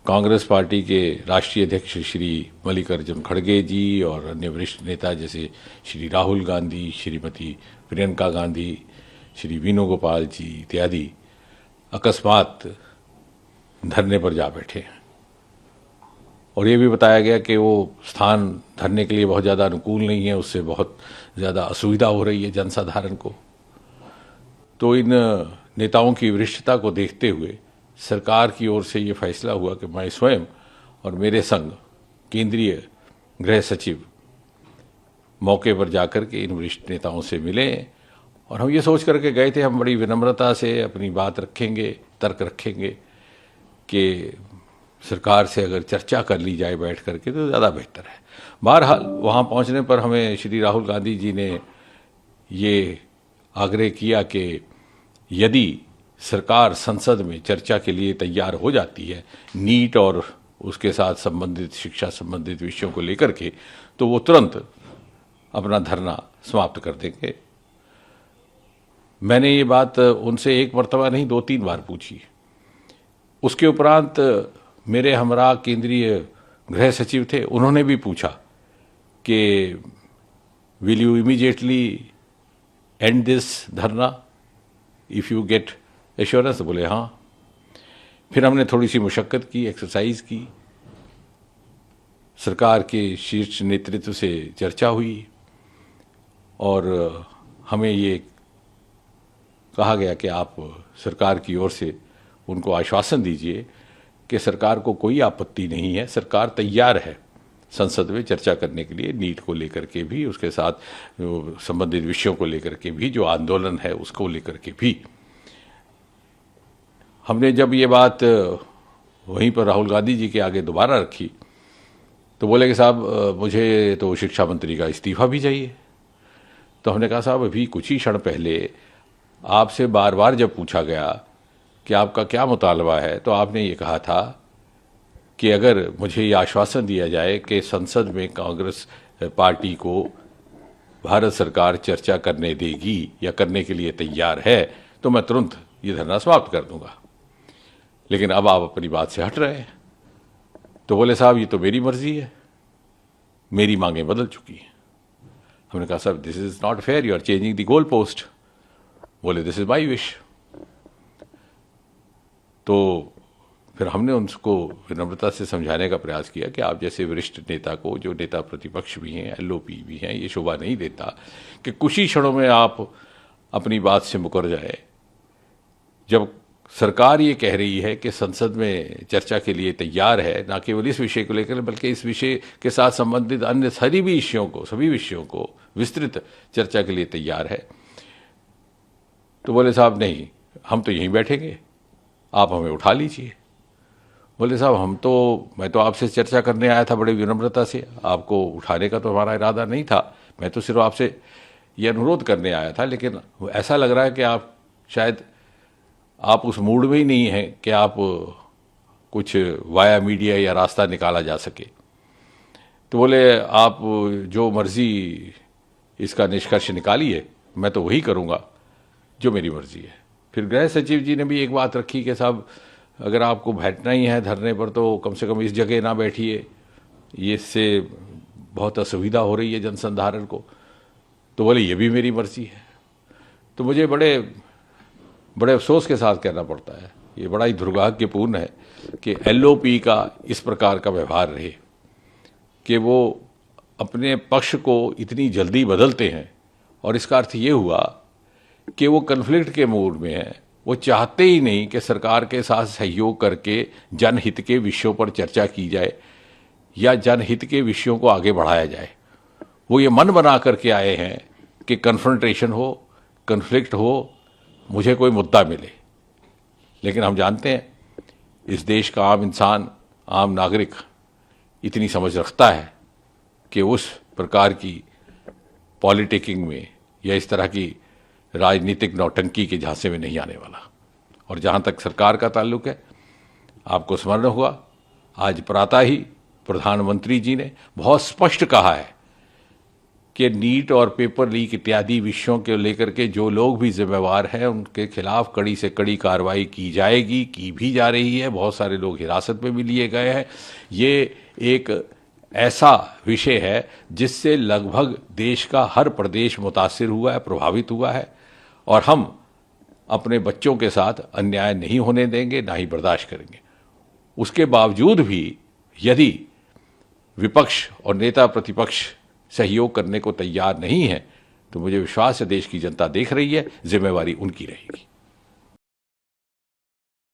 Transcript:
Congress party के राष्ट्रीय अध्यक्ष श्री मल्लिकार्जुन खड़गे जी और अन्य वरिष्ठ नेता जैसे श्री राहुल गांधी, श्रीमती प्रियंका गांधी, श्री वेणुगोपाल जी इत्यादि अकस्मात धरने पर जा बैठे हैं। और ये भी बताया गया कि वो स्थान धरने के लिए बहुत ज़्यादा अनुकूल नहीं है, उससे बहुत ज़्यादा असुविधा हो रही है जनसाधारण को। तो इन नेताओं की वरिष्ठता को देखते हुए सरकार की ओर से ये फैसला हुआ कि मैं स्वयं और मेरे संग केंद्रीय गृह सचिव मौके पर जाकर के इन वरिष्ठ नेताओं से मिले और हम ये सोच करके गए थे हम बड़ी विनम्रता से अपनी बात रखेंगे, तर्क रखेंगे कि सरकार से अगर चर्चा कर ली जाए बैठ करके तो ज़्यादा बेहतर है। बहरहाल वहाँ पहुँचने पर हमें श्री राहुल गांधी जी ने ये आग्रह किया कि यदि सरकार संसद में चर्चा के लिए तैयार हो जाती है नीट और उसके साथ संबंधित शिक्षा संबंधित विषयों को लेकर के, तो वो तुरंत अपना धरना समाप्त कर देंगे। मैंने ये बात उनसे एक मर्तबा नहीं 2-3 बार पूछी। उसके उपरांत मेरे हमरा केंद्रीय गृह सचिव थे, उन्होंने भी पूछा कि will you immediately and this धरना इफ़ यू गेट एश्योरेंस। बोले हाँ। फिर हमने थोड़ी सी मुशक्क़त की, एक्सरसाइज की, सरकार के शीर्ष नेतृत्व से चर्चा हुई और हमें ये कहा गया कि आप सरकार की ओर से उनको आश्वासन दीजिए कि सरकार को कोई आपत्ति नहीं है, सरकार तैयार है संसद में चर्चा करने के लिए, नीट को लेकर के भी, उसके साथ संबंधित विषयों को लेकर के भी, जो आंदोलन है उसको लेकर के भी। हमने जब ये बात वहीं पर राहुल गांधी जी के आगे दोबारा रखी तो बोले कि साहब मुझे तो शिक्षा मंत्री का इस्तीफा भी चाहिए। तो हमने कहा साहब अभी कुछ ही क्षण पहले आपसे बार बार जब पूछा गया कि आपका क्या मुतालबा है तो आपने ये कहा था कि अगर मुझे ये आश्वासन दिया जाए कि संसद में कांग्रेस पार्टी को भारत सरकार चर्चा करने देगी या करने के लिए तैयार है तो मैं तुरंत ये धरना समाप्त कर दूंगा। लेकिन अब आप अपनी बात से हट रहे हैं। तो बोले साहब ये तो मेरी मर्जी है, मेरी मांगें बदल चुकी हैं। हमने कहा साहब this is not fair, you are changing the goal post. बोले दिस इज माई विश। तो फिर हमने उनको विनम्रता से समझाने का प्रयास किया कि आप जैसे वरिष्ठ नेता को, जो नेता प्रतिपक्ष भी हैं, एलओपी भी हैं, ये शोभा नहीं देता कि कुछ ही क्षणों में आप अपनी बात से मुकर जाए। जब सरकार ये कह रही है कि संसद में चर्चा के लिए तैयार है, ना केवल इस विषय को लेकर बल्कि इस विषय के साथ संबंधित अन्य सभी विषयों को विस्तृत चर्चा के लिए तैयार है, तो बोले साहब नहीं, हम तो यहीं बैठेंगे, आप हमें उठा लीजिए। बोले साहब मैं तो आपसे चर्चा करने आया था बड़ी विनम्रता से, आपको उठाने का तो हमारा इरादा नहीं था, मैं तो सिर्फ आपसे ये अनुरोध करने आया था। लेकिन ऐसा लग रहा है कि आप शायद आप उस मूड में ही नहीं हैं कि आप कुछ वाया मीडिया या रास्ता निकाला जा सके। तो बोले आप जो मर्जी इसका निष्कर्ष निकालिए, मैं तो वही करूँगा जो मेरी मर्जी है। फिर गृह सचिव जी ने भी एक बात रखी कि साहब अगर आपको बैठना ही है धरने पर तो कम से कम इस जगह ना बैठिए, ये इससे बहुत असुविधा हो रही है जनसाधारण को। तो बोले ये भी मेरी मर्जी है। तो मुझे बड़े अफसोस के साथ कहना पड़ता है, ये बड़ा ही दुर्भाग्यपूर्ण है कि एलओपी का इस प्रकार का व्यवहार रहे कि वो अपने पक्ष को इतनी जल्दी बदलते हैं। और इसका अर्थ ये हुआ कि वो कन्फ्लिक्ट के मूड में है, वो चाहते ही नहीं कि सरकार के साथ सहयोग करके जनहित के विषयों पर चर्चा की जाए या जनहित के विषयों को आगे बढ़ाया जाए। वो ये मन बना करके आए हैं कि कन्फ्रंटेशन हो, कन्फ्लिक्ट हो, मुझे कोई मुद्दा मिले। लेकिन हम जानते हैं इस देश का आम इंसान, आम नागरिक इतनी समझ रखता है कि उस प्रकार की पॉलिटिकिंग में या इस तरह की राजनीतिक नौटंकी के झांसे में नहीं आने वाला। और जहाँ तक सरकार का ताल्लुक है, आपको स्मरण हुआ आज प्रातः ही प्रधानमंत्री जी ने बहुत स्पष्ट कहा है कि नीट और पेपर लीक इत्यादि विषयों के लेकर के जो लोग भी जिम्मेवार हैं उनके खिलाफ कड़ी से कड़ी कार्रवाई की जाएगी, की भी जा रही है। बहुत सारे लोग हिरासत में भी लिए गए हैं। ये एक ऐसा विषय है जिससे लगभग देश का हर प्रदेश मुतासिर हुआ है, प्रभावित हुआ है, और हम अपने बच्चों के साथ अन्याय नहीं होने देंगे, ना ही बर्दाश्त करेंगे। उसके बावजूद भी यदि विपक्ष और नेता प्रतिपक्ष सहयोग करने को तैयार नहीं है तो मुझे विश्वास है देश की जनता देख रही है, जिम्मेवारी उनकी रहेगी।